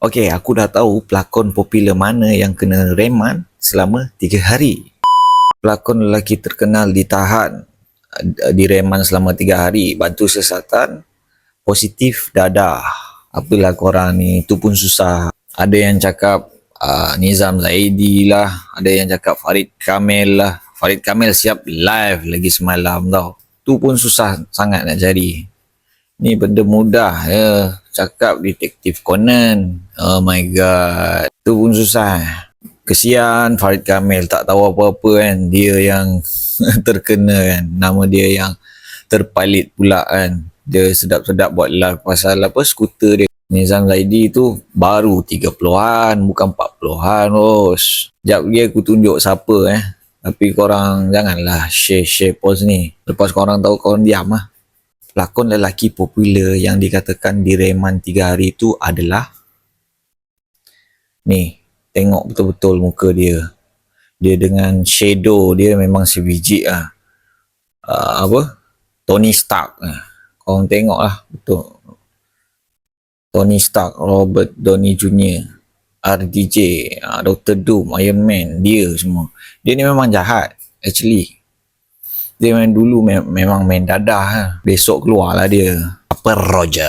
Okey, aku dah tahu pelakon popular mana yang kena reman selama 3 hari. Pelakon lelaki terkenal ditahan, direman selama 3 hari, bantu siasatan, positif dadah. Apalah korang ni, tu pun susah. Ada yang cakap Nizam Zaidi lah, ada yang cakap Farid Kamil lah. Farid Kamil siap live lagi semalam tau. Tu pun susah sangat nak cari. Ni benda mudah ya. Cakap Detektif Conan. Oh my god. Tu pun susah. Kesian Farid Kamil tak tahu apa-apa kan. Dia yang terkena kan. Nama dia yang terpalit pula kan. Dia sedap-sedap buat live pasal apa skuter dia. Nizam Zaidi tu baru 30-an bukan 40-an bos. Sekejap lagi aku tunjuk siapa Tapi korang janganlah share post ni. Lepas korang tahu korang diam lah. Pelakon lelaki popular yang dikatakan direman 3 hari tu adalah ni, tengok betul-betul muka dia. Dia dengan shadow dia memang sebiji lah. Tony Stark. Korang tengok lah betul. Tony Stark, Robert Downey Jr., RDJ, Dr. Doom, Iron Man, dia semua. Dia ni memang jahat actually. Dia main dulu memang main dadah. Besok keluar lah dia. Apa Roger.